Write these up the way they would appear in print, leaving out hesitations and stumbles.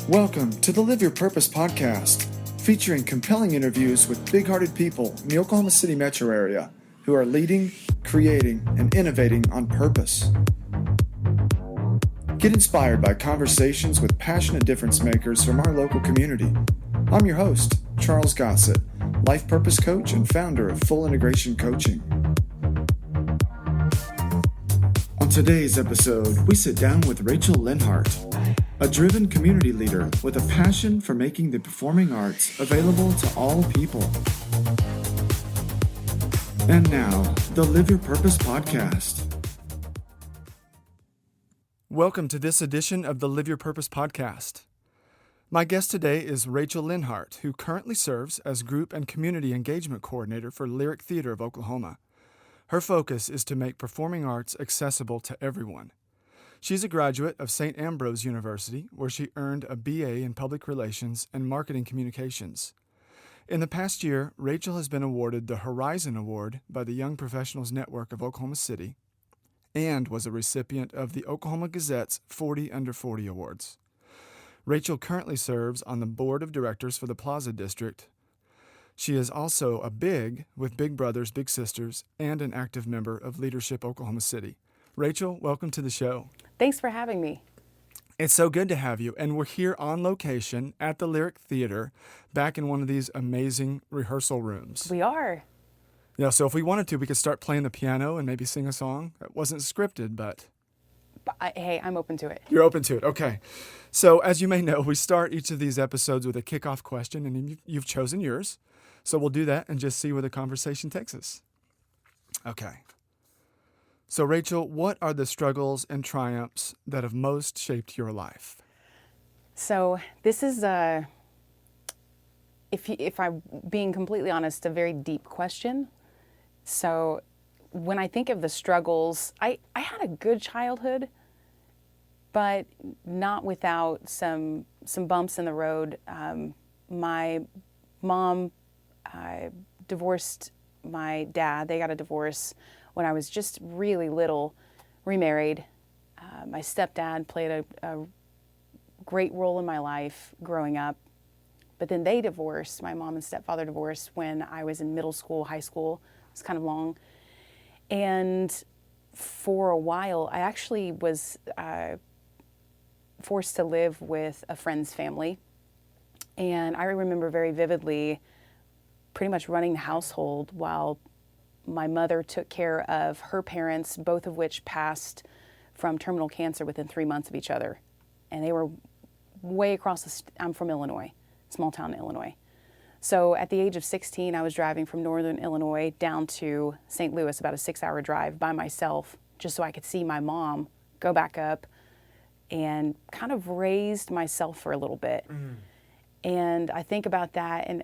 Welcome to the Live Your Purpose podcast, featuring compelling interviews with big-hearted people in the Oklahoma City metro area who are leading, creating, and innovating on purpose. Get inspired by conversations with passionate difference makers from our local community. I'm your host, Charles Gazette, life purpose coach and founder of Full Integration Coaching. On today's episode, we sit down with Rachael Leonhart, a driven community leader with a passion for making the performing arts available to all people. And now, the Live Your Purpose podcast. Welcome to this edition of the Live Your Purpose podcast. My guest today is Rachael Leonhart, who currently serves as Group and Community Engagement Coordinator for Lyric Theater of Oklahoma. Her focus is to make performing arts accessible to everyone. She's a graduate of St. Ambrose University, where she earned a BA in Public Relations and Marketing Communications. In the past year, Rachael has been awarded the Horizon Award by the Young Professionals Network of Oklahoma City and was a recipient of the Oklahoma Gazette's 40 Under 40 Awards. Rachael currently serves on the board of directors for the Plaza District. She is also a BIG with Big Brothers Big Sisters and an active member of Leadership Oklahoma City. Rachael, welcome to the show. Thanks for having me. It's so good to have you. And we're here on location at the Lyric Theater, back in one of these amazing rehearsal rooms. We are. Yeah, so if we wanted to, we could start playing the piano and maybe sing a song. It wasn't scripted, but... Hey, I'm open to it. You're open to it, okay. So as you may know, we start each of these episodes with a kickoff question, and you've chosen yours. So we'll do that and just see where the conversation takes us. Okay. So, Rachael, what are the struggles and triumphs that have most shaped your life? So this is, if I'm being completely honest, a very deep question. So when I think of the struggles, I had a good childhood, but not without some bumps in the road. My mom divorced my dad. They got a divorce when I was just really little, remarried. My stepdad played a great role in my life growing up, but then they divorced. My mom and stepfather divorced when I was in middle school, high school. It was kind of long. And for a while, I actually was forced to live with a friend's family. And I remember very vividly pretty much running the household while my mother took care of her parents, both of which passed from terminal cancer within 3 months of each other. And they were way across I'm from Illinois, small town Illinois. So at the age of 16, I was driving from northern Illinois down to St. Louis, about a 6-hour drive by myself, just so I could see my mom, go back up, and kind of raised myself for a little bit. And I think about that, and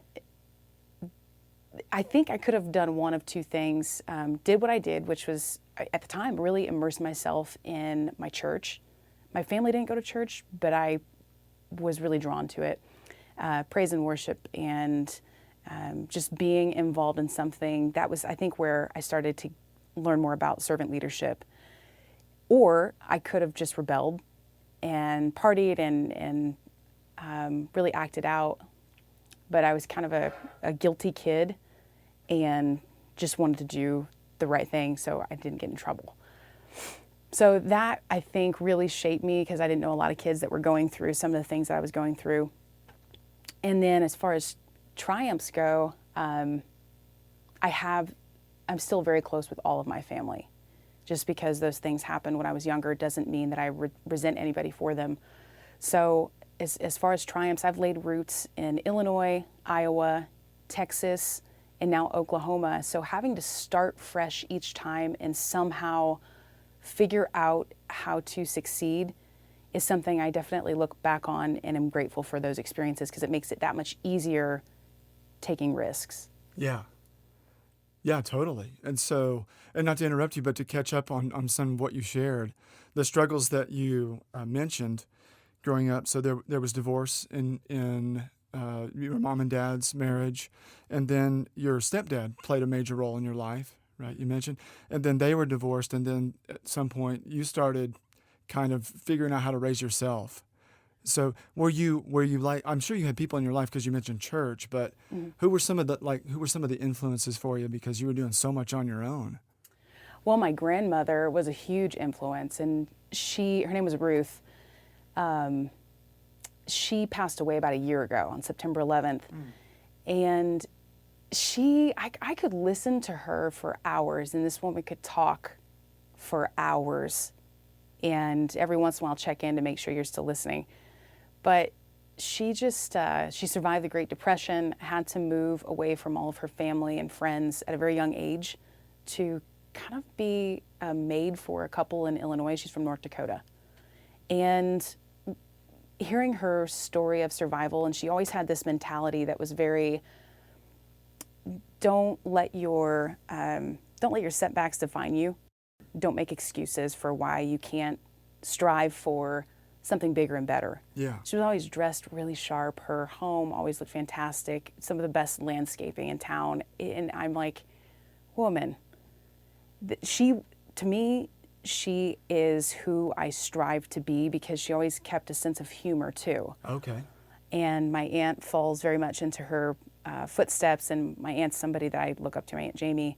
I think I could have done one of two things. Did what I did, which was, at the time, really immerse myself in my church. My family didn't go to church, but I was really drawn to it. Praise and worship and just being involved in something. That was, I think, where I started to learn more about servant leadership. Or I could have just rebelled and partied and really acted out. But I was kind of a guilty kid and just wanted to do the right thing so I didn't get in trouble. So that, I think, really shaped me because I didn't know a lot of kids that were going through some of the things that I was going through. And then as far as triumphs go, I'm still very close with all of my family. Just because those things happened when I was younger doesn't mean that I resent anybody for them. So as far as triumphs, I've laid roots in Illinois, Iowa, Texas, and now Oklahoma. So having to start fresh each time and somehow figure out how to succeed is something I definitely look back on and am grateful for those experiences because it makes it that much easier taking risks. Yeah. Yeah, totally. And so, and not to interrupt you, but to catch up on some of what you shared, the struggles that you mentioned growing up. So there was divorce in your mom and dad's marriage, and then your stepdad played a major role in your life, right? You mentioned, and then they were divorced, and then at some point you started kind of figuring out how to raise yourself. So were you like, I'm sure you had people in your life because you mentioned church, but who were some of the influences for you because you were doing so much on your own? Well, my grandmother was a huge influence, and her name was Ruth. She passed away about a year ago on September 11th. And I could listen to her for hours, and this woman could talk for hours. And every once in a while check in to make sure you're still listening. But she survived the Great Depression, had to move away from all of her family and friends at a very young age to kind of be a maid for a couple in Illinois. She's from North Dakota. And hearing her story of survival, and she always had this mentality that was very, don't let your setbacks define you. Don't make excuses for why you can't strive for something bigger and better. Yeah. She was always dressed really sharp. Her home always looked fantastic. Some of the best landscaping in town. And I'm like, woman, to me, she is who I strive to be because she always kept a sense of humor too. Okay. And my aunt falls very much into her footsteps, and my aunt's somebody that I look up to, my Aunt Jamie.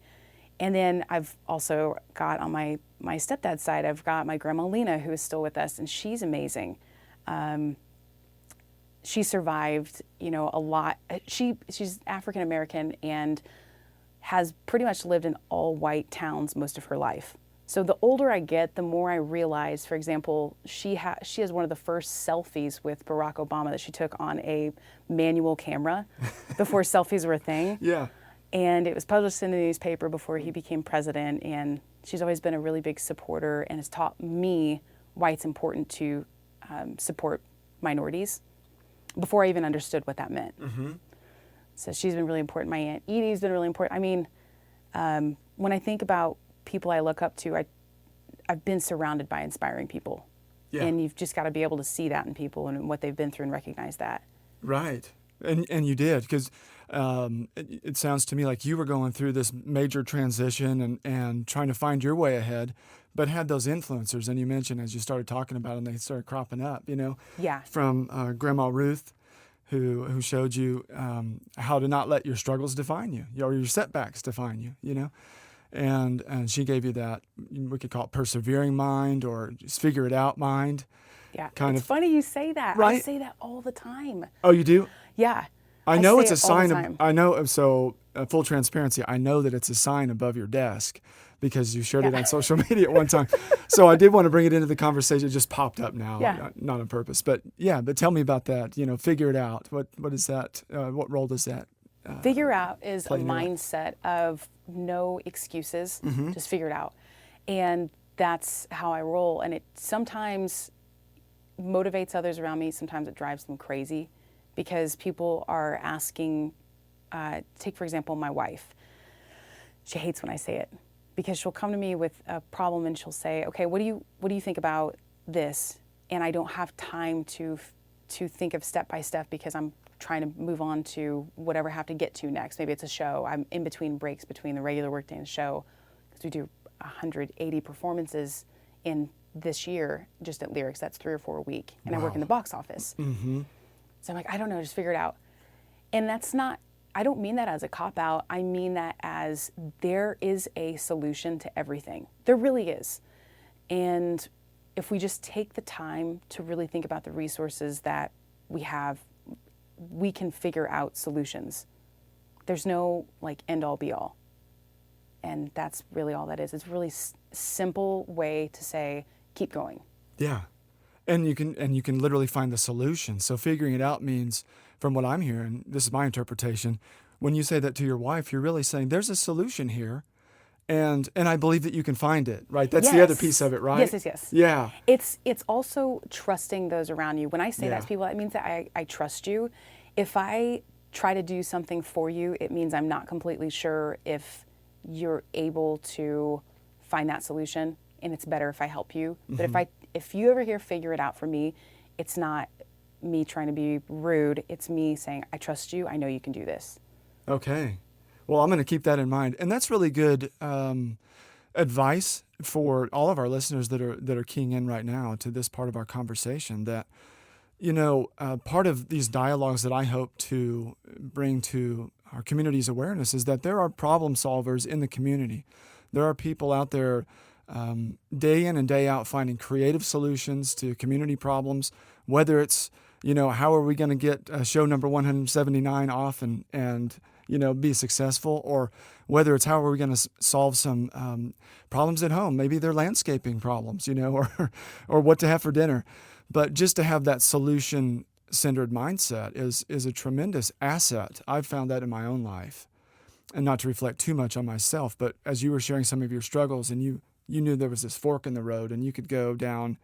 And then I've also got on my stepdad's side, I've got my grandma Lena, who is still with us, and she's amazing. She survived, a lot. She's African American and has pretty much lived in all white towns most of her life. So the older I get, the more I realize, for example, she has one of the first selfies with Barack Obama that she took on a manual camera before selfies were a thing. Yeah. And it was published in the newspaper before he became president. And she's always been a really big supporter and has taught me why it's important to support minorities before I even understood what that meant. Mm-hmm. So she's been really important. My Aunt Edie's been really important. I mean, when I think about people I look up to, I've been surrounded by inspiring people. Yeah. And you've just got to be able to see that in people and what they've been through and recognize that. Right. And you did, because it sounds to me like you were going through this major transition and trying to find your way ahead, but had those influencers. And you mentioned as you started talking about them, they started cropping up, Yeah. From Grandma Ruth, who showed you how to not let your struggles define you, or your setbacks define you, And she gave you that, we could call it persevering mind or just figure it out mind. Yeah, it's funny you say that. Right? I say that all the time. Oh, you do? Yeah. I know it's a sign of, full transparency, I know that it's a sign above your desk because you shared it on social media at one time. So I did want to bring it into the conversation. It just popped up now, not on purpose. But tell me about that, figure it out. What is that? What role does that figure out is a mindset of no excuses, just figure it out. And that's how I roll. And it sometimes motivates others around me. Sometimes it drives them crazy because people are asking, take for example, my wife. She hates when I say it because she'll come to me with a problem and she'll say, okay, what do you think about this? And I don't have time to think of step by step because I'm trying to move on to whatever I have to get to next. Maybe it's a show. I'm in between breaks between the regular workday and the show because we do 180 performances in this year just at Lyrics. That's 3 or 4 a week. And I work in the box office. Mm-hmm. So I'm like, I don't know, just figure it out. And I don't mean that as a cop-out. I mean that as there is a solution to everything. There really is. And if we just take the time to really think about the resources that we have, we can figure out solutions. There's no end all be all. And that's really all that is. It's a really simple way to say, keep going. Yeah. And you can literally find the solution. So figuring it out means, from what I'm hearing, this is my interpretation, when you say that to your wife, you're really saying there's a solution here. And I believe that you can find it, right? That's the other piece of it, right? Yes. Yeah. It's also trusting those around you. When I say that to people, it means that I trust you. If I try to do something for you, it means I'm not completely sure if you're able to find that solution, and it's better if I help you. Mm-hmm. But if you ever hear figure it out for me, it's not me trying to be rude. It's me saying, I trust you. I know you can do this. Okay. Well, I'm going to keep that in mind. And that's really good advice for all of our listeners that are keying in right now to this part of our conversation, that Part of these dialogues that I hope to bring to our community's awareness is that there are problem solvers in the community. There are people out there day in and day out finding creative solutions to community problems, whether it's, how are we going to get show number 179 off and be successful, or whether it's how are we going to solve some problems at home. Maybe they're landscaping problems, or what to have for dinner. But just to have that solution-centered mindset is a tremendous asset. I've found that in my own life. And not to reflect too much on myself, but as you were sharing some of your struggles and you knew there was this fork in the road and you could go down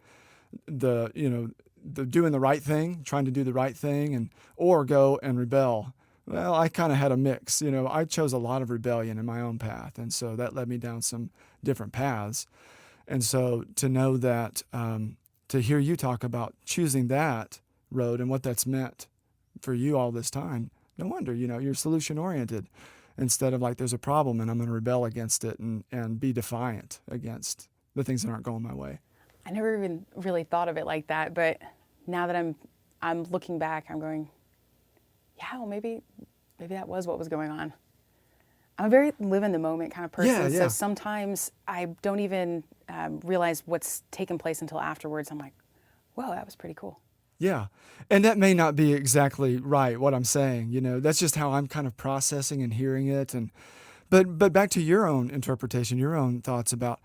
the doing the right thing, trying to do the right thing, or go and rebel. Well, I kind of had a mix. I chose a lot of rebellion in my own path, and so that led me down some different paths. And so to know that, to hear you talk about choosing that road and what that's meant for you all this time, no wonder, you're solution-oriented instead of like there's a problem and I'm going to rebel against it and be defiant against the things that aren't going my way. I never even really thought of it like that, but now that I'm looking back, I'm going, yeah, well, maybe that was what was going on. I'm a very live in the moment kind of person, so sometimes I don't even realize what's taken place until afterwards. I'm like, whoa, that was pretty cool. Yeah, and that may not be exactly right, what I'm saying. That's just how I'm kind of processing and hearing it. But back to your own interpretation, your own thoughts about,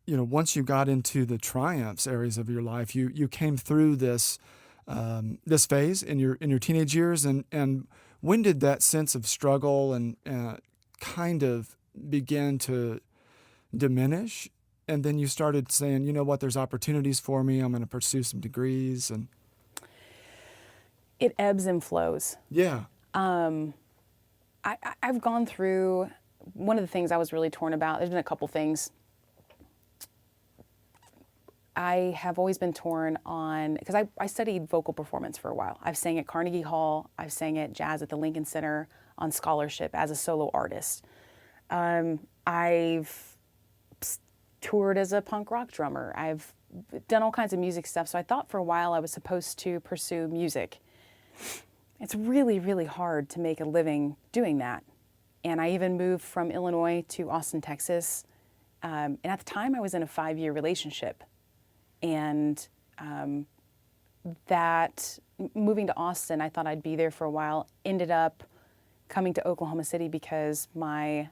once you got into the triumphs areas of your life, you came through this phase in your teenage years, and when did that sense of struggle and kind of begin to diminish? And then you started saying, you know what, there's opportunities for me. I'm going to pursue some degrees. And it ebbs and flows. Yeah. I've gone through, one of the things I was really torn about, there's been a couple things. I have always been torn on, because I studied vocal performance for a while. I've sang at Carnegie Hall. I've sang at jazz at the Lincoln Center on scholarship as a solo artist. I've toured as a punk rock drummer. I've done all kinds of music stuff. So I thought for a while I was supposed to pursue music. It's really, really hard to make a living doing that. And I even moved from Illinois to Austin, Texas. And at the time I was in a 5-year relationship. And that moving to Austin, I thought I'd be there for a while, ended up coming to Oklahoma City because my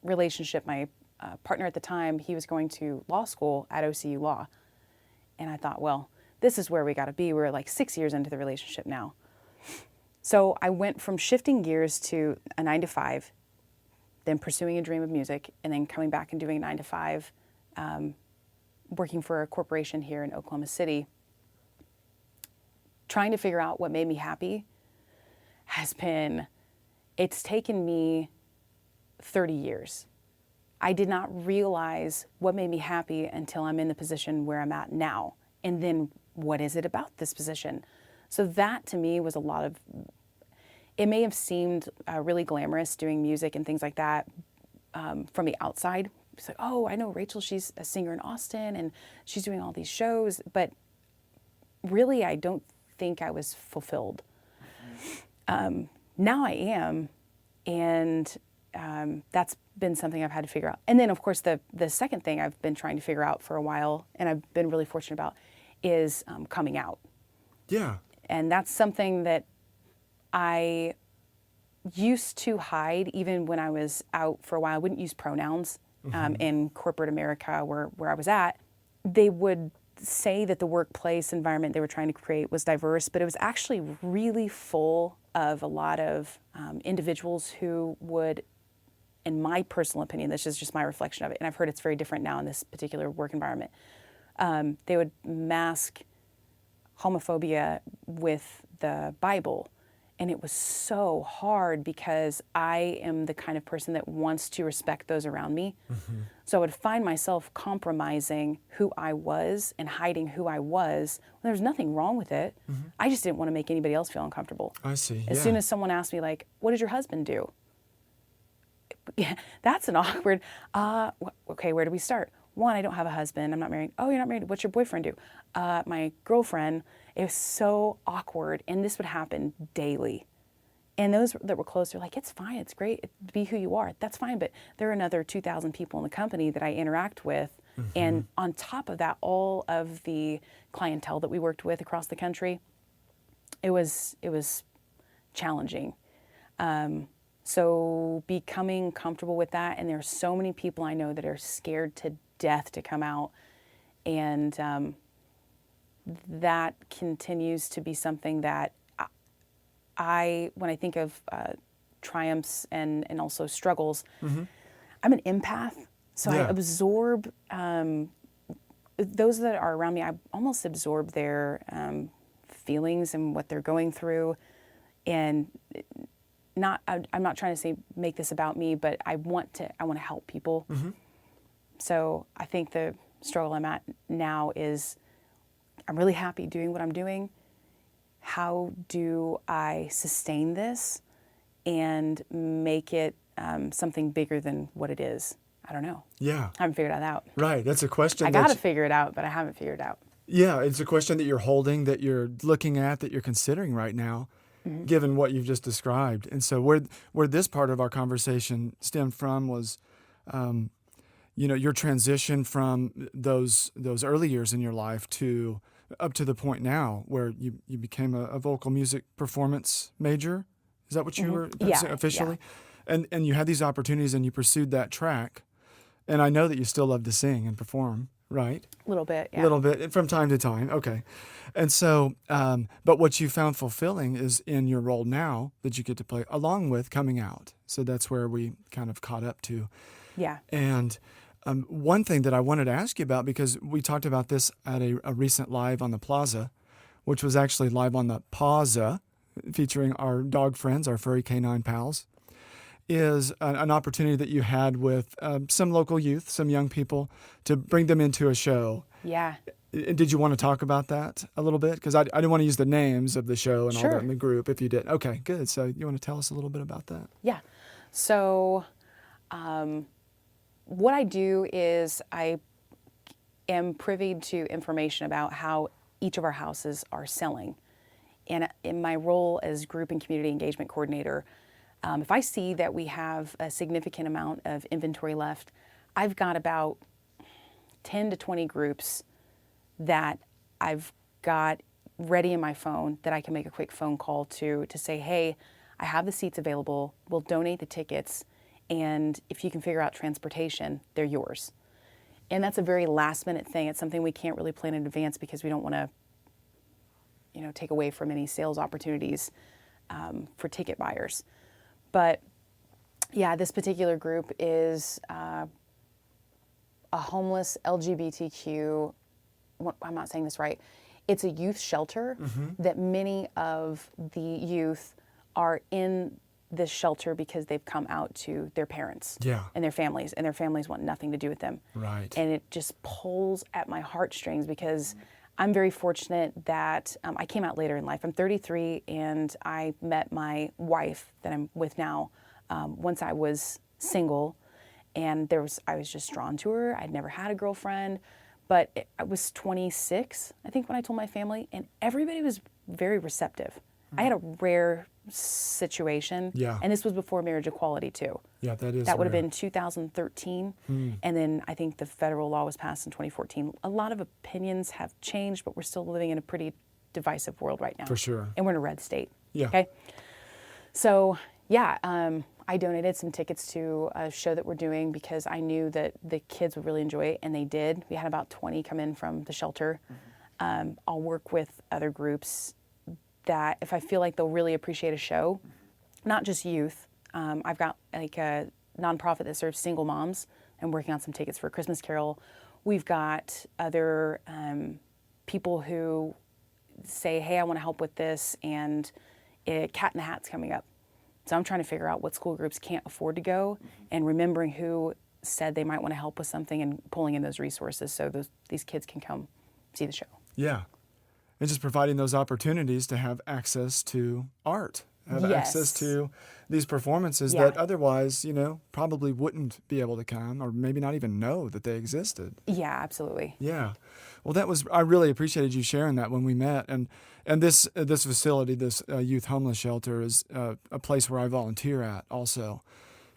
relationship, my partner at the time, he was going to law school at OCU Law. And I thought, well, this is where we got to be. We're like 6 years into the relationship now. So I went from shifting gears to a 9-to-5, then pursuing a dream of music, and then coming back and doing a 9-to-5, working for a corporation here in Oklahoma City. Trying to figure out what made me happy it's taken me 30 years. I did not realize what made me happy until I'm in the position where I'm at now. And then what is it about this position? So that to me was a lot of, it may have seemed really glamorous doing music and things like that from the outside. It's like, oh, I know Rachael, she's a singer in Austin and she's doing all these shows. But really, I don't think I was fulfilled. Now I am. And that's been something I've had to figure out. And then, of course, the second thing I've been trying to figure out for a while, and I've been really fortunate about, is coming out. Yeah. And that's something that I used to hide even when I was out for a while. I wouldn't use pronouns in corporate America where I was at. They would say that the workplace environment they were trying to create was diverse, but it was actually really full of a lot of individuals who would, in my personal opinion, this is just my reflection of it, and I've heard it's very different now in this particular work environment, they would mask homophobia with the Bible. And it was so hard because I am the kind of person that wants to respect those around me. Mm-hmm. So I would find myself compromising who I was and hiding who I was. Well, there's nothing wrong with it. Mm-hmm. I just didn't want to make anybody else feel uncomfortable. I see. As soon as someone asked me, like, what does your husband do? Yeah, that's an awkward, okay, where do we start? one, I don't have a husband. I'm not married. Oh, you're not married. What's your boyfriend do? My girlfriend. It was so awkward. And this would happen daily. And those that were close are like, it's fine. It's great. Be who you are. That's fine. But there are another 2,000 people in the company that I interact with. And on top of that, all of the clientele that we worked with across the country, it was challenging. So becoming comfortable with that, and there are so many people I know that are scared to death to come out, and that continues to be something that when I think of triumphs and also struggles, I'm an empath, so I absorb those that are around me. I almost absorb their feelings and what they're going through, and I'm not trying to say make this about me, but I want to help people. So I think the struggle I'm at now is I'm really happy doing what I'm doing. How do I sustain this and make it something bigger than what it is? I don't know. Yeah. I haven't figured that out. Right. That's a question. I got to figure it out, but I haven't figured it out. Yeah. It's a question that you're holding, that you're looking at, that you're considering right now, given what you've just described. And so where this part of our conversation stemmed from was, your transition from those early years in your life to up to the point now where you became a vocal music performance major. Is that what you were officially? Yeah. And you had these opportunities and you pursued that track. And I know that you still love to sing and perform, right? A little bit, yeah. A little bit from time to time. Okay. And so, but what you found fulfilling is in your role now that you get to play along with coming out. So that's where we kind of caught up to. Yeah. And one thing that I wanted to ask you about, because we talked about this at a recent live on the Plaza, which was actually live on the Plaza, featuring our dog friends, our furry canine pals, is an opportunity that you had with some local youth, some young people, to bring them into a show. Yeah. Did you want to talk about that a little bit? Because I didn't want to use the names of the show and all that in the group if you did. Okay, good. So you want to tell us a little bit about that? Yeah. So what I do is I am privy to information about how each of our houses are selling. And in my role as group and community engagement coordinator, if I see that we have a significant amount of inventory left, I've got about 10 to 20 groups that I've got ready in my phone that I can make a quick phone call to say, hey, I have the seats available, we'll donate the tickets, and if you can figure out transportation, they're yours. And that's a very last minute thing. It's something we can't really plan in advance because we don't want to, take away from any sales opportunities for ticket buyers. But yeah, this particular group is a homeless LGBTQ, I'm not saying this right, it's a youth shelter that many of the youth are in this shelter because they've come out to their parents and their families want nothing to do with them. Right. And it just pulls at my heartstrings because I'm very fortunate that I came out later in life. I'm 33 and I met my wife that I'm with now once I was single, and I was just drawn to her. I'd never had a girlfriend, but I was 26, I think, when I told my family, and everybody was very receptive. I had a rare situation, and this was before marriage equality too. Yeah, that would have been 2013, and then I think the federal law was passed in 2014. A lot of opinions have changed, but we're still living in a pretty divisive world right now. For sure. And we're in a red state. Yeah. Okay. So I donated some tickets to a show that we're doing because I knew that the kids would really enjoy it, and they did. We had about 20 come in from the shelter. I'll work with other groups that if I feel like they'll really appreciate a show, not just youth. I've got like a nonprofit that serves single moms. I'm working on some tickets for a Christmas Carol. We've got other people who say, hey, I want to help with this, and Cat in the Hat's coming up. So I'm trying to figure out what school groups can't afford to go and remembering who said they might want to help with something and pulling in those resources so these kids can come see the show. Yeah. And just providing those opportunities to have access to art have access to these performances that otherwise, probably wouldn't be able to come or maybe not even know that they existed. Yeah, absolutely. Yeah. Well, I really appreciated you sharing that when we met. And this facility, this youth homeless shelter is a place where I volunteer at also.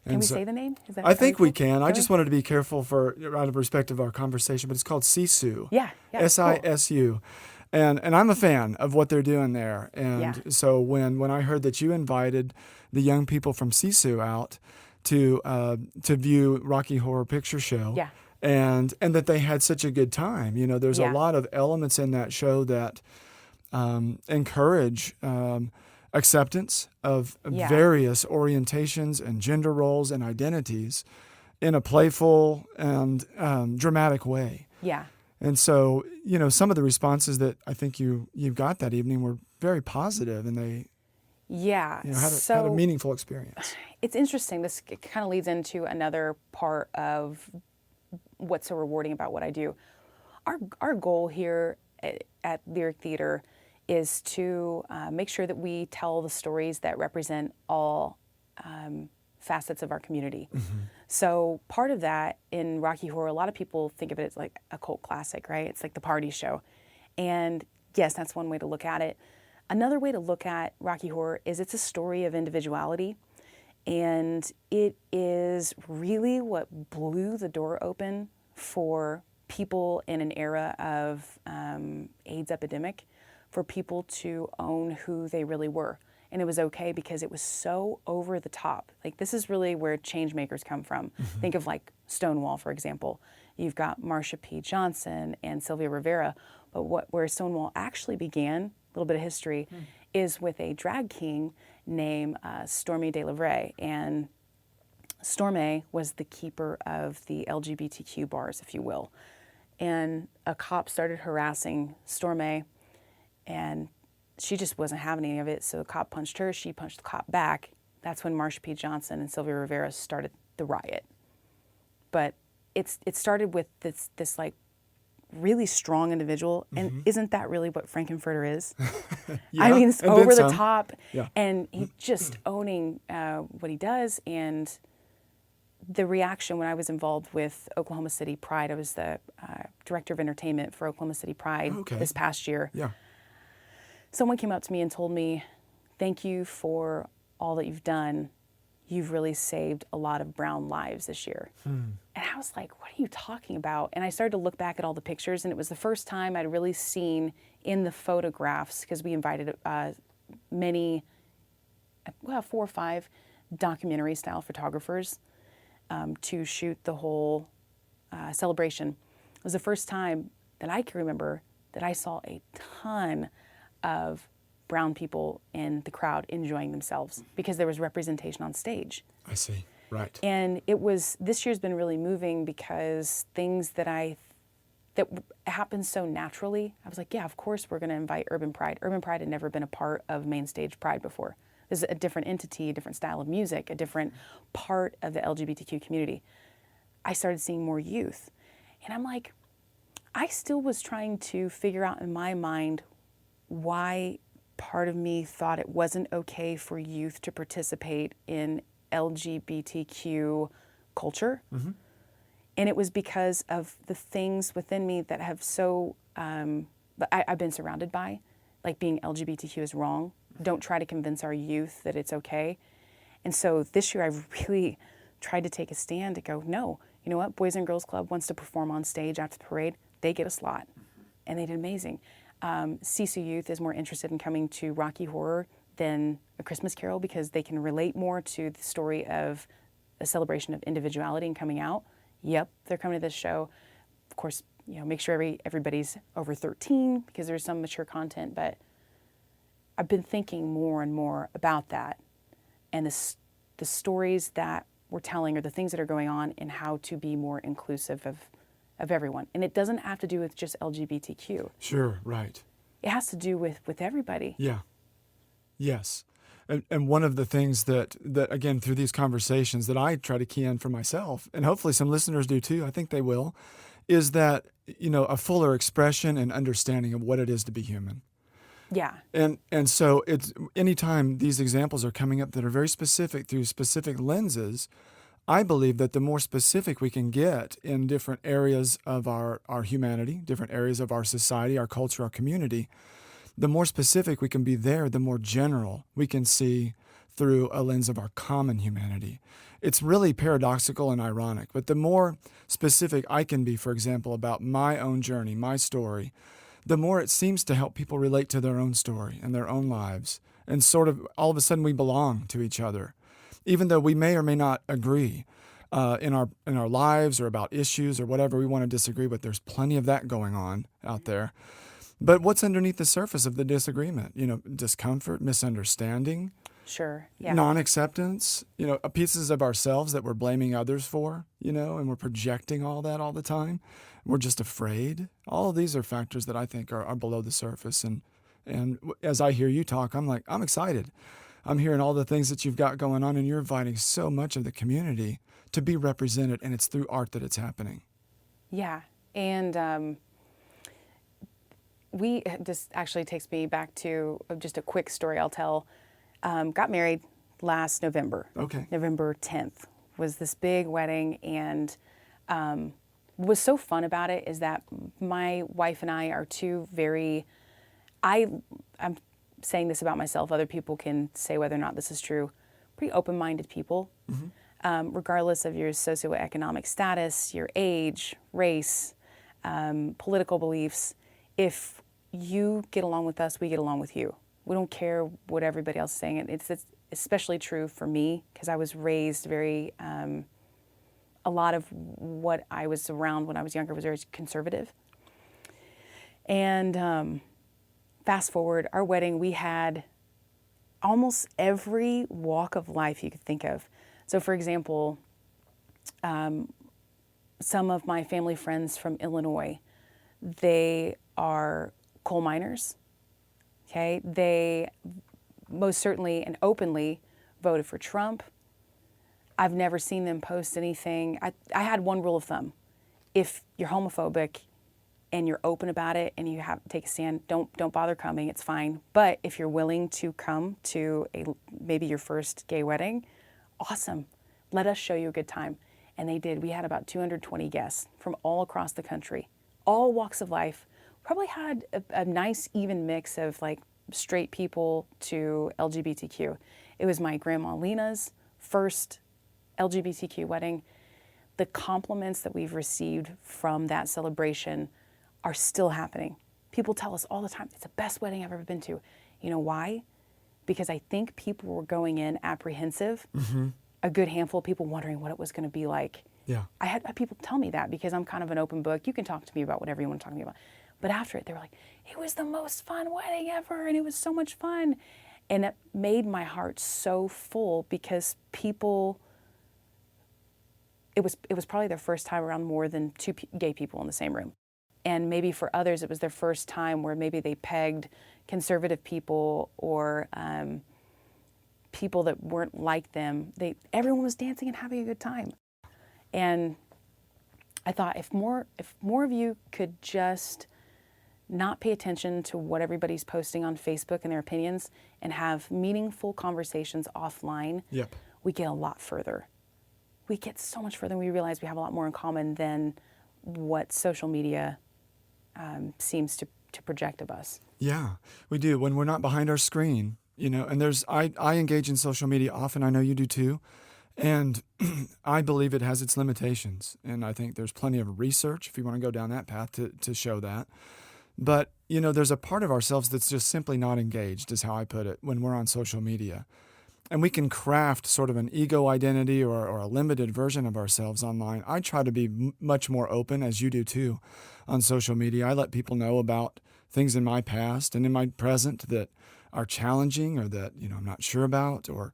Can we say the name? I think we can. I just wanted to be careful out of respect of our conversation, but it's called SISU. Yeah. SISU. Cool. And I'm a fan of what they're doing there. And so when I heard that you invited the young people from SISU out to view Rocky Horror Picture Show, and that they had such a good time. There's a lot of elements in that show that encourage acceptance of various orientations and gender roles and identities in a playful and dramatic way. Yeah. And so, some of the responses that I think you got that evening were very positive, and they had a meaningful experience. It's interesting. This kind of leads into another part of what's so rewarding about what I do. Our goal here at Lyric Theater is to make sure that we tell the stories that represent all facets of our community. Mm-hmm. So part of that in Rocky Horror, a lot of people think of it as like a cult classic, right? It's like the party show. And yes, that's one way to look at it. Another way to look at Rocky Horror is it's a story of individuality. And it is really what blew the door open for people in an era of AIDS epidemic, for people to own who they really were. And it was okay because it was so over the top. Like, this is really where change makers come from. Mm-hmm. Think of like Stonewall, for example. You've got Marsha P. Johnson and Sylvia Rivera. But where Stonewall actually began, a little bit of history, is with a drag king named Stormy DeLaVray. And Stormy was the keeper of the LGBTQ bars, if you will. And a cop started harassing Stormy, and she just wasn't having any of it, so the cop punched her, she punched the cop back. That's when Marsha P. Johnson and Sylvia Rivera started the riot. But it started with this like really strong individual, and isn't that really what Frankenfurter is? I mean, it's over the top, and he just owning what he does. And the reaction when I was involved with Oklahoma City Pride, I was the director of entertainment for Oklahoma City Pride this past year. Yeah. Someone came up to me and told me, "Thank you for all that you've done. You've really saved a lot of brown lives this year." And I was like, what are you talking about? And I started to look back at all the pictures, and it was the first time I'd really seen in the photographs, because we invited many, 4 or 5 documentary-style photographers to shoot the whole celebration. It was the first time that I can remember that I saw a ton of brown people in the crowd enjoying themselves because there was representation on stage. I see, right. And this year's been really moving because things that happened so naturally, I was like, yeah, of course we're going to invite Urban Pride. Urban Pride had never been a part of Main Stage Pride before. This is a different entity, a different style of music, a different part of the LGBTQ community. I started seeing more youth. And I'm like, I still was trying to figure out in my mind why part of me thought it wasn't okay for youth to participate in LGBTQ culture. Mm-hmm. And it was because of the things within me that have I've been surrounded by, like being LGBTQ is wrong. Don't try to convince our youth that it's okay. And so this year I've really tried to take a stand to go, no, you know what? Boys and Girls Club wants to perform on stage after the parade. They get a slot. And they did amazing. CSU Youth is more interested in coming to Rocky Horror than A Christmas Carol because they can relate more to the story of a celebration of individuality and coming out. Yep, they're coming to this show. Of course, make sure everybody's over 13 because there's some mature content, but I've been thinking more and more about that and the stories that we're telling or the things that are going on and how to be more inclusive of everyone. And it doesn't have to do with just LGBTQ. Sure, right. It has to do with everybody. Yeah. Yes. And one of the things that again, through these conversations that I try to key in for myself, and hopefully some listeners do too, I think they will, is that, a fuller expression and understanding of what it is to be human. Yeah. And so it's anytime these examples are coming up that are very specific through specific lenses, I believe that the more specific we can get in different areas of our humanity, different areas of our society, our culture, our community, the more specific we can be there, the more general we can see through a lens of our common humanity. It's really paradoxical and ironic, but the more specific I can be, for example, about my own journey, my story, the more it seems to help people relate to their own story and their own lives. And sort of all of a sudden we belong to each other, even though we may or may not agree in our lives or about issues or whatever we want to disagree with. There's plenty of that going on out there. But what's underneath the surface of the disagreement? Discomfort, misunderstanding, Sure. Yeah. non-acceptance, pieces of ourselves that we're blaming others for, and we're projecting all that all the time. We're just afraid. All of these are factors that I think are below the surface. And as I hear you talk, I'm like, I'm excited. I'm hearing all the things that you've got going on, and you're inviting so much of the community to be represented, and it's through art that it's happening. Yeah. And this actually takes me back to just a quick story I'll tell. Got married last November. Okay. November 10th was this big wedding, and what was so fun about it is that my wife and I are two I'm saying this about myself, other people can say whether or not this is true, pretty open-minded people, regardless of your socioeconomic status, your age, race, political beliefs. If you get along with us, we get along with you. We don't care what everybody else is saying. It's especially true for me because I was raised very, a lot of what I was around when I was younger was very conservative. And fast forward, our wedding, we had almost every walk of life you could think of. So for example, some of my family friends from Illinois, they are coal miners. Okay, they most certainly and openly voted for Trump. I've never seen them post anything. I had one rule of thumb. If you're homophobic and you're open about it and you have to take a stand, don't bother coming, it's fine. But if you're willing to come to maybe your first gay wedding, awesome. Let us show you a good time. And they did. We had about 220 guests from all across the country, all walks of life. Probably had a nice even mix of like straight people to LGBTQ. It was my grandma Lena's first LGBTQ wedding. The compliments that we've received from that celebration are still happening. People tell us all the time, it's the best wedding I've ever been to. You know why? Because I think people were going in apprehensive, a good handful of people wondering what it was going to be like. Yeah. I had people tell me that because I'm kind of an open book. You can talk to me about whatever you want to talk to me about. But after it, they were like, it was the most fun wedding ever, and it was so much fun. And it made my heart so full because people, it was probably their first time around more than two gay people in the same room. And maybe for others, it was their first time where maybe they pegged conservative people or people that weren't like them. Everyone was dancing and having a good time. And I thought if more of you could just not pay attention to what everybody's posting on Facebook and their opinions and have meaningful conversations offline, we get a lot further. We get so much further and we realize we have a lot more in common than what social media seems to project of us. Yeah, we do. When we're not behind our screen, and I engage in social media often. I know you do too. And I believe it has its limitations. And I think there's plenty of research, if you want to go down that path, to show that. But, there's a part of ourselves that's just simply not engaged, is how I put it, when we're on social media. And we can craft sort of an ego identity or a limited version of ourselves online. I try to be much more open, as you do too, on social media. I let people know about things in my past and in my present that are challenging or that, I'm not sure about, or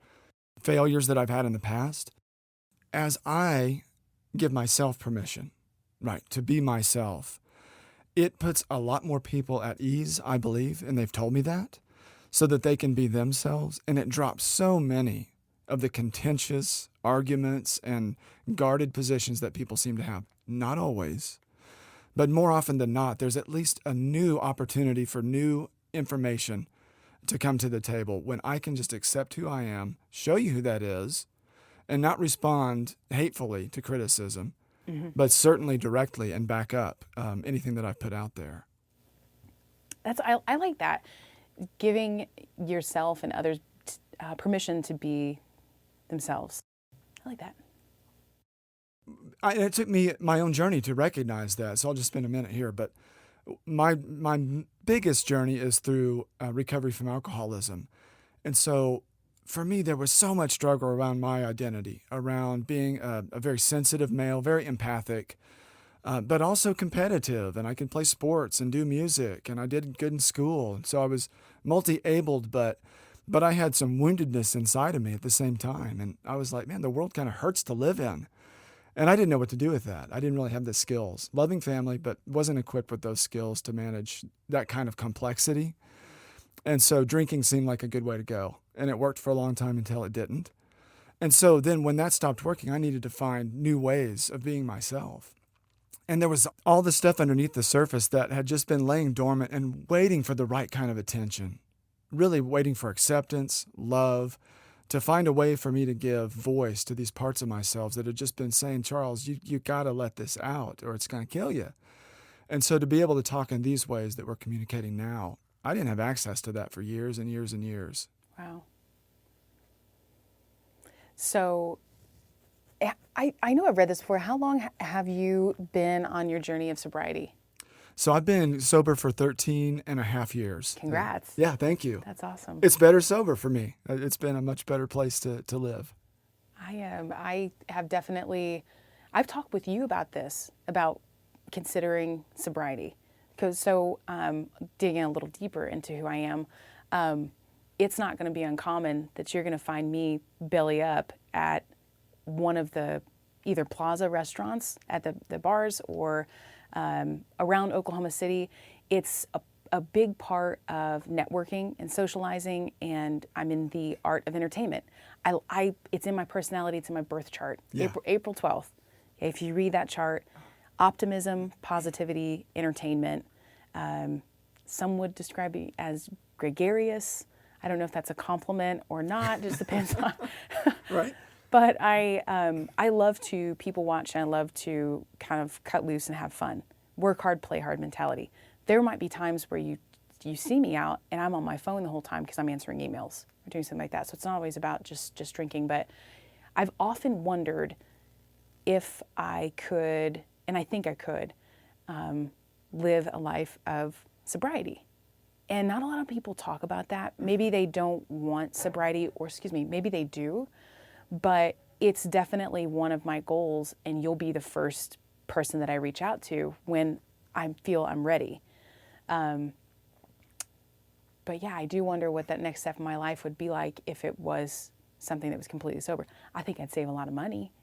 failures that I've had in the past. As I give myself permission, to be myself, it puts a lot more people at ease, I believe, and they've told me that, so that they can be themselves. And it drops so many of the contentious arguments and guarded positions that people seem to have. Not always, but more often than not, there's at least a new opportunity for new information to come to the table when I can just accept who I am, show you who that is, and not respond hatefully to criticism, but certainly directly and back up anything that I've put out there. I like that. Giving yourself and others permission to be themselves. I like that. It took me my own journey to recognize that, so I'll just spend a minute here. But my biggest journey is through recovery from alcoholism. And so for me, there was so much struggle around my identity, around being a very sensitive male, very empathic, but also competitive. And I could play sports and do music, and I did good in school. And so I was multi-abled, but I had some woundedness inside of me at the same time. And I was like, man, the world kind of hurts to live in. And I didn't know what to do with that. I didn't really have the skills. Loving family, but wasn't equipped with those skills to manage that kind of complexity. And so drinking seemed like a good way to go. And it worked for a long time until it didn't. And so then when that stopped working, I needed to find new ways of being myself. And there was all the stuff underneath the surface that had just been laying dormant and waiting for the right kind of attention, really waiting for acceptance, love, to find a way for me to give voice to these parts of myself that had just been saying, Charles, you got to let this out or it's going to kill you. And so to be able to talk in these ways that we're communicating now, I didn't have access to that for years and years and years. Wow. So I know I've read this before. How long have you been on your journey of sobriety? So I've been sober for 13 and a half years. Congrats. Yeah, thank you. That's awesome. It's better sober for me. It's been a much better place to live. I have definitely, I've talked with you about this, about considering sobriety. Because digging a little deeper into who I am, it's not going to be uncommon that you're going to find me belly up at one of the either Plaza restaurants at the bars or around Oklahoma City. It's a big part of networking and socializing, and I'm in the art of entertainment. It's in my personality, it's in my birth chart. Yeah. April 12th. If you read that chart, optimism, positivity, entertainment. Some would describe me as gregarious. I don't know if that's a compliment or not, just depends on. Right. But I love to people watch, and I love to kind of cut loose and have fun. Work hard, play hard mentality. There might be times where you see me out and I'm on my phone the whole time because I'm answering emails or doing something like that. So it's not always about just drinking, but I've often wondered if I could, and I think I could, live a life of sobriety. And not a lot of people talk about that. Maybe they don't want sobriety, or maybe they do, but it's definitely one of my goals, and you'll be the first person that I reach out to when I feel I'm ready. But yeah, I do wonder what that next step in my life would be like if it was something that was completely sober. I think I'd save a lot of money.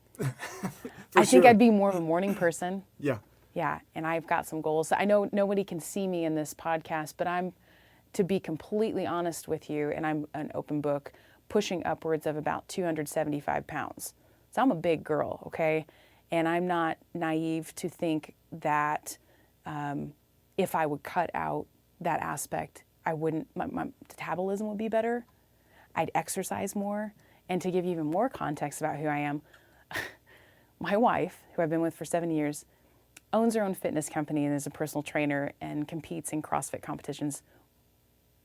I think I'd be more of a morning person. Yeah. Yeah, and I've got some goals. I know nobody can see me in this podcast, but I'm, to be completely honest with you, and I'm an open book, pushing upwards of about 275 pounds. So I'm a big girl, okay? And I'm not naive to think that if I would cut out that aspect, my metabolism would be better. I'd exercise more. And to give you even more context about who I am, my wife, who I've been with for 7 years, owns her own fitness company and is a personal trainer and competes in CrossFit competitions.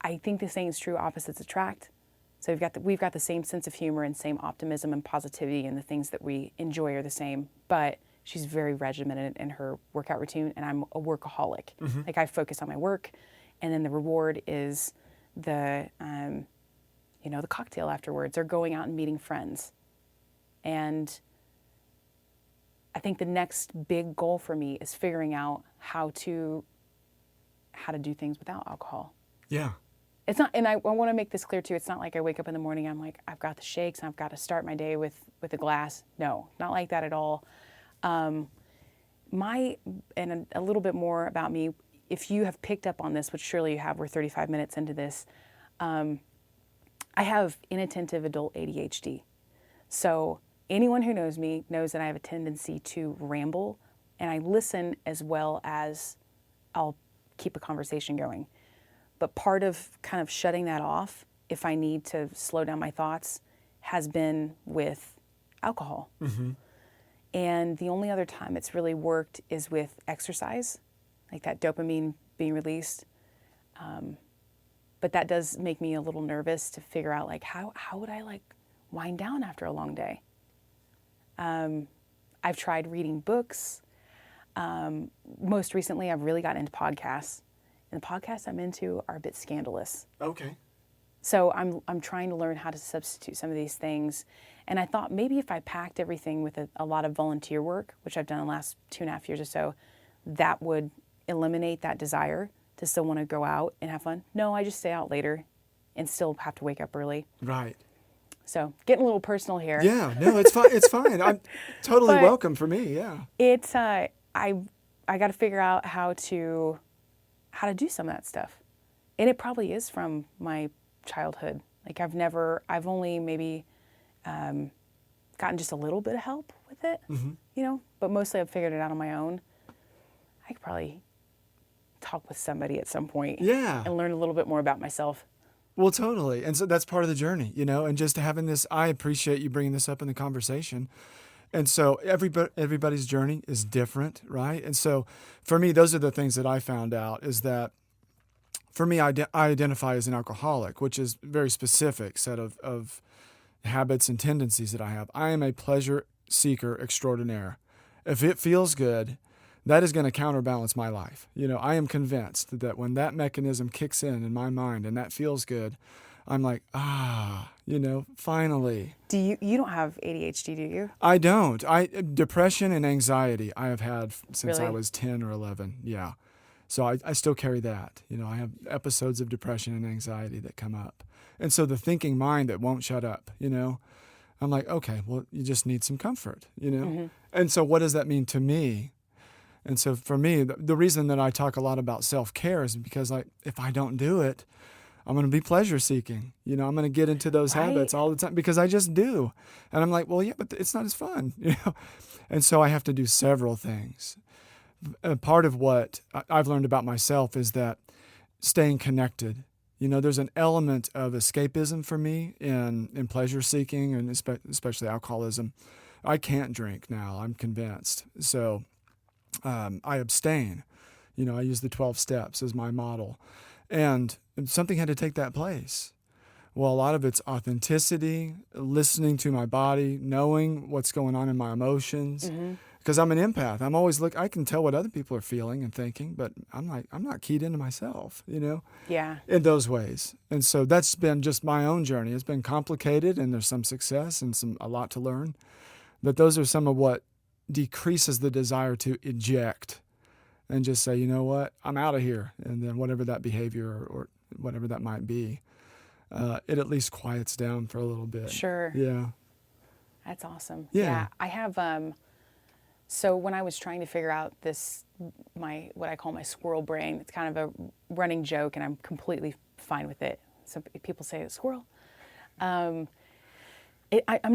I think the saying is true, opposites attract. So we've got the same sense of humor and same optimism and positivity, and the things that we enjoy are the same. But she's very regimented in her workout routine, and I'm a workaholic. Mm-hmm. Like, I focus on my work, and then the reward is the cocktail afterwards, or going out and meeting friends. And I think the next big goal for me is figuring out how to do things without alcohol. Yeah. It's not, and I want to make this clear too, it's not like I wake up in the morning, I'm like, I've got the shakes and I've got to start my day with a glass. No, not like that at all. And a little bit more about me, if you have picked up on this, which surely you have, we're 35 minutes into this, I have inattentive adult ADHD. So anyone who knows me knows that I have a tendency to ramble, and I listen as well as I'll keep a conversation going. But part of kind of shutting that off, if I need to slow down my thoughts, has been with alcohol. Mm-hmm. And the only other time it's really worked is with exercise, like that dopamine being released. But that does make me a little nervous to figure out, like, how would I, like, wind down after a long day? I've tried reading books. Most recently, I've really gotten into podcasts. And the podcasts I'm into are a bit scandalous. Okay. So I'm trying to learn how to substitute some of these things. And I thought maybe if I packed everything with a lot of volunteer work, which I've done the last 2.5 years or so, that would eliminate that desire to still want to go out and have fun. No, I just stay out later and still have to wake up early. Right. So getting a little personal here. Yeah, no, it's fine. It's fine. I'm totally But welcome for me. Yeah. It's I got to figure out how to do some of that stuff. And it probably is from my childhood. Like I've only maybe gotten just a little bit of help with it, but mostly I've figured it out on my own. I could probably talk with somebody at some point and learn a little bit more about myself. Well, totally. And so that's part of the journey, and just having this, I appreciate you bringing this up in the conversation. And so everybody's journey is different, right? And so for me, those are the things that I found out is that for me, I identify as an alcoholic, which is a very specific set of habits and tendencies that I have. I am a pleasure seeker extraordinaire. If it feels good, that is going to counterbalance my life. I am convinced that when that mechanism kicks in my mind and that feels good, I'm like, finally. You don't have ADHD, do you? I don't. Depression and anxiety I have had since Really? I was 10 or 11. Yeah. So I still carry that. I have episodes of depression and anxiety that come up. And so the thinking mind that won't shut up, I'm like, okay, well, you just need some comfort, Mm-hmm. And so what does that mean to me? And so for me, the reason that I talk a lot about self-care is because, like, if I don't do it, I'm going to be pleasure seeking. I'm going to get into those habits all the time because I just do. And I'm like, well, yeah, but it's not as fun, And so I have to do several things. Part of what I've learned about myself is that staying connected. There's an element of escapism for me in pleasure seeking and especially alcoholism. I can't drink now, I'm convinced. So I abstain. I use the 12 steps as my model. And something had to take that place. Well, a lot of it's authenticity, listening to my body, knowing what's going on in my emotions. Because I'm an empath. I'm always I can tell what other people are feeling and thinking, but I'm not keyed into myself, Yeah. in those ways. And so that's been just my own journey. It's been complicated and there's some success and a lot to learn. But those are some of what decreases the desire to eject and just say, you know what, I'm out of here. And then whatever that behavior or whatever that might be, it at least quiets down for a little bit. Sure. Yeah. That's awesome. Yeah. I have, so when I was trying to figure out what I call my squirrel brain, it's kind of a running joke and I'm completely fine with it. Some people say it's squirrel. I'm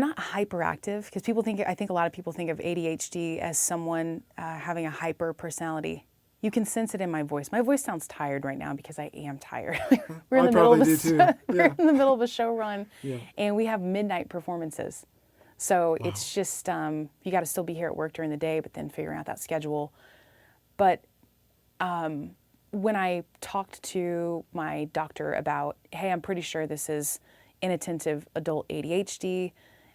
not hyperactive because I think a lot of people think of ADHD as someone having a hyper personality. You can sense it in my voice. My voice sounds tired right now because I am tired. We're in the middle of a show run, and we have midnight performances. So it's just you got to still be here at work during the day, but then figuring out that schedule. But when I talked to my doctor about, hey, I'm pretty sure this is inattentive adult ADHD.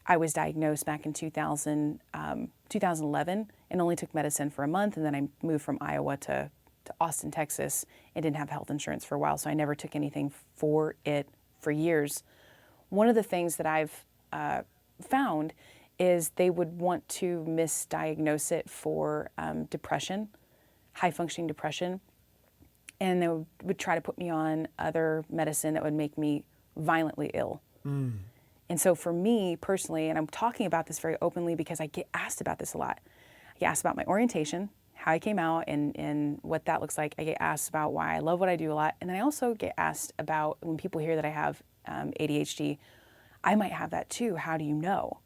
I was diagnosed back in 2011 and only took medicine for a month. And then I moved from Iowa to Austin, Texas, and didn't have health insurance for a while. So I never took anything for it for years. One of the things that I've found is they would want to misdiagnose it for depression, high functioning depression. And they would try to put me on other medicine that would make me violently ill. And so for me personally, and I'm talking about this very openly because I get asked about this a lot. I get asked about my orientation, how I came out and what that looks like. I get asked about why I love what I do a lot. And then I also get asked about when people hear that I have ADHD, I might have that too. How do you know?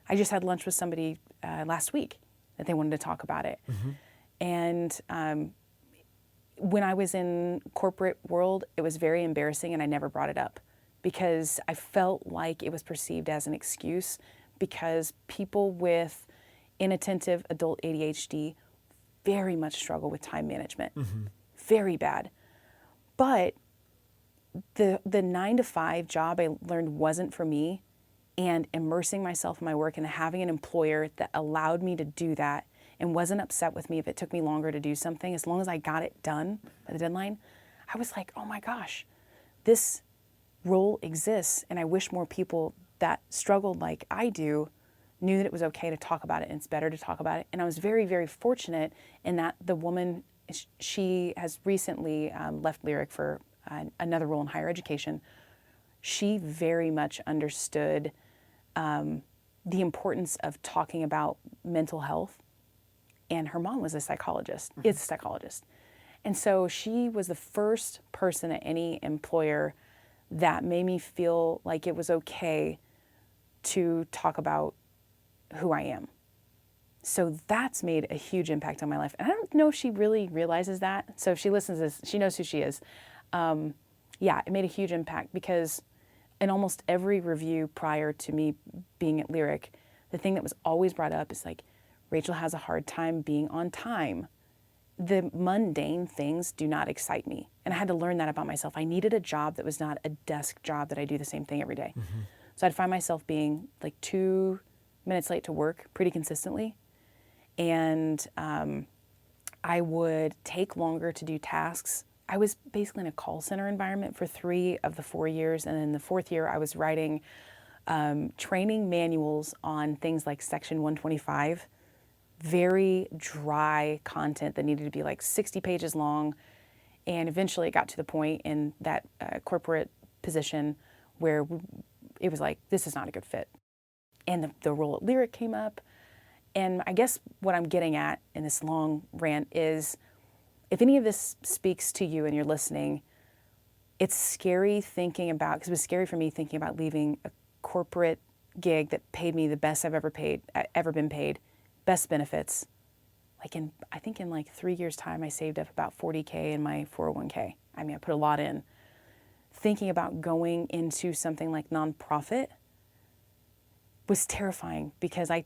I just had lunch with somebody last week that they wanted to talk about it. And when I was in corporate world, it was very embarrassing and I never brought it up because I felt like it was perceived as an excuse because people with inattentive adult ADHD very much struggle with time management. Very bad. But the 9-to-5 job I learned wasn't for me, and immersing myself in my work and having an employer that allowed me to do that and wasn't upset with me if it took me longer to do something, as long as I got it done by the deadline, I was like, oh my gosh, this role exists, and I wish more people that struggled like I do knew that it was okay to talk about it and it's better to talk about it. And I was very, very fortunate in that the woman, she has recently left Lyric for another role in higher education. She very much understood the importance of talking about mental health. And her mom was a psychologist, is a psychologist. And so she was the first person at any employer that made me feel like it was okay to talk about who I am. So that's made a huge impact on my life. And I don't know if she really realizes that. So if she listens to this, she knows who she is. Yeah, it made a huge impact because in almost every review prior to me being at Lyric, the thing that was always brought up is like, Rachael has a hard time being on time. The mundane things do not excite me. And I had to learn that about myself. I needed a job that was not a desk job that I do the same thing every day. So I'd find myself being like 2 minutes late to work pretty consistently. And I would take longer to do tasks. I was basically in a call center environment for 3 of the 4 years. And in the 4th year, I was writing training manuals on things like Section 125, very dry content that needed to be like 60 pages long. And eventually it got to the point in that corporate position where it was like, this is not a good fit. And the role at Lyric came up. And I guess what I'm getting at in this long rant is, if any of this speaks to you and you're listening, it's scary thinking about, because it was scary for me thinking about leaving a corporate gig that paid me the best I've ever been paid, best benefits. I think in like 3 years' time, I saved up about $40K in my 401k. I mean, I put a lot in. Thinking about going into something like nonprofit was terrifying because I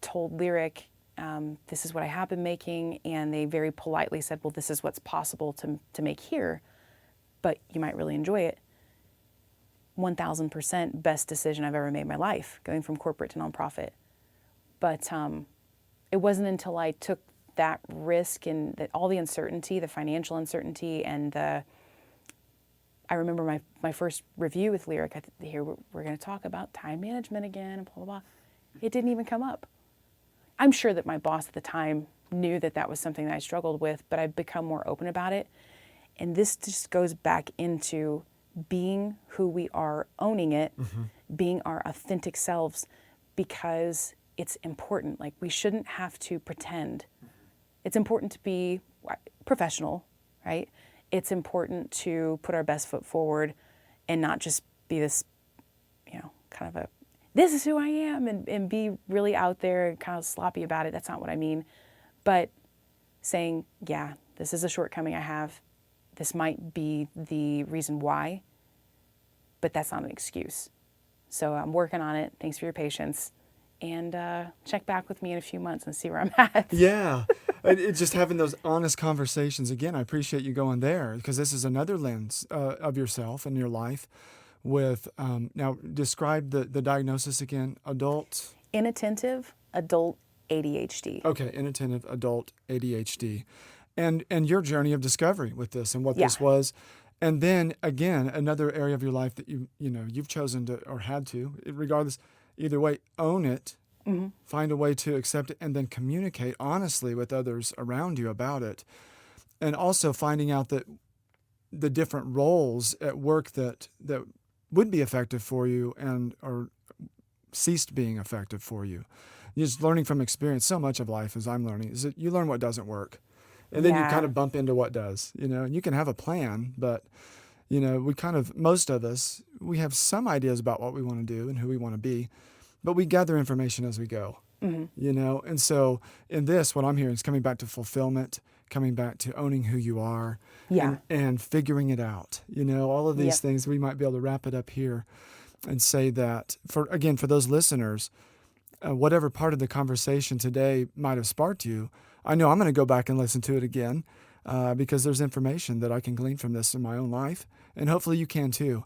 told Lyric, this is what I have been making, and they very politely said, well, this is what's possible to make here, but you might really enjoy it. 1,000% best decision I've ever made in my life, going from corporate to nonprofit. But it wasn't until I took that risk and all the uncertainty, the financial uncertainty, and I remember my first review with Lyric, here we're going to talk about time management again, and blah, blah, blah. It didn't even come up. I'm sure that my boss at the time knew that that was something that I struggled with, but I've become more open about it. And this just goes back into being who we are, owning it, being our authentic selves, because it's important. Like, we shouldn't have to pretend. It's important to be professional, right? It's important to put our best foot forward and not just be this, kind of this is who I am, and be really out there and kind of sloppy about it. That's not what I mean. But saying, yeah, this is a shortcoming I have. This might be the reason why, but that's not an excuse. So I'm working on it. Thanks for your patience. And check back with me in a few months and see where I'm at. Yeah. It's just having those honest conversations. Again, I appreciate you going there, because this is another lens of yourself and your life with, now describe the diagnosis again, Inattentive adult ADHD. Okay, inattentive adult ADHD. And your journey of discovery with this and what this was. And then again, another area of your life that you've chosen to, or had to, regardless, either way, own it, find a way to accept it, and then communicate honestly with others around you about it. And also finding out that the different roles at work that would be effective for you or ceased being effective for you. Just learning from experience. So much of life, as I'm learning, is that you learn what doesn't work. And then you kind of bump into what does, and you can have a plan, but, most of us, we have some ideas about what we want to do and who we want to be, but we gather information as we go. And so in this, what I'm hearing is coming back to fulfillment, coming back to owning who you are, Yeah. and figuring it out. All of these Yep. things, we might be able to wrap it up here and say that, for those listeners, whatever part of the conversation today might have sparked you, I know I'm going to go back and listen to it again because there's information that I can glean from this in my own life, and hopefully you can too.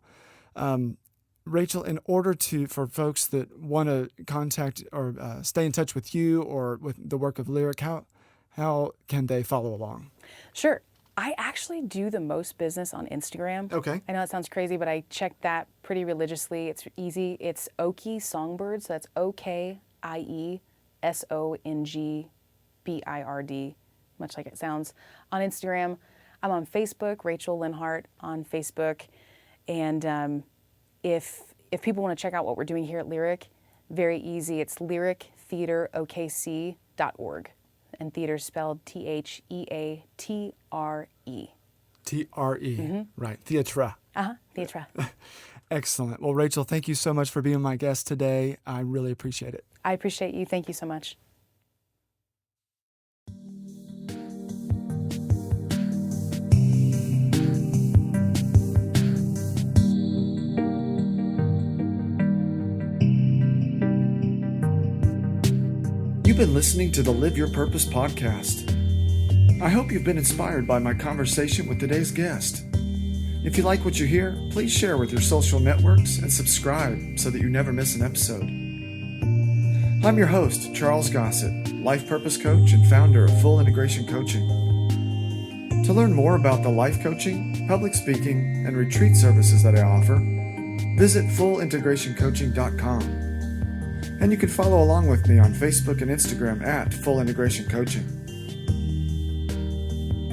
Rachael, in order for folks that want to contact or stay in touch with you or with the work of Lyric, how can they follow along? Sure. I actually do the most business on Instagram. Okay. I know it sounds crazy, but I check that pretty religiously. It's easy. It's Okie Songbird. So that's OKIE SONGBIRD, much like it sounds, on Instagram. I'm on Facebook, Rachael Leonhart on Facebook. And if people want to check out what we're doing here at Lyric, very easy. It's lyrictheaterokc.org. And theater spelled THEATRE. TRE, right. Theatre. Theatre. Excellent. Well, Rachael, thank you so much for being my guest today. I really appreciate it. I appreciate you. Thank you so much. You've been listening to the Live Your Purpose podcast. I hope you've been inspired by my conversation with today's guest. If you like what you hear, please share with your social networks and subscribe so that you never miss an episode. I'm your host, Charles Gossett, life purpose coach and founder of Full Integration Coaching. To learn more about the life coaching, public speaking, and retreat services that I offer, visit fullintegrationcoaching.com. And you can follow along with me on Facebook and Instagram at Full Integration Coaching.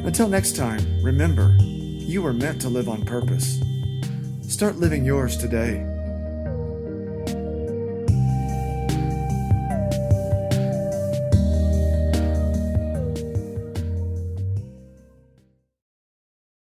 Until next time, remember, you were meant to live on purpose. Start living yours today.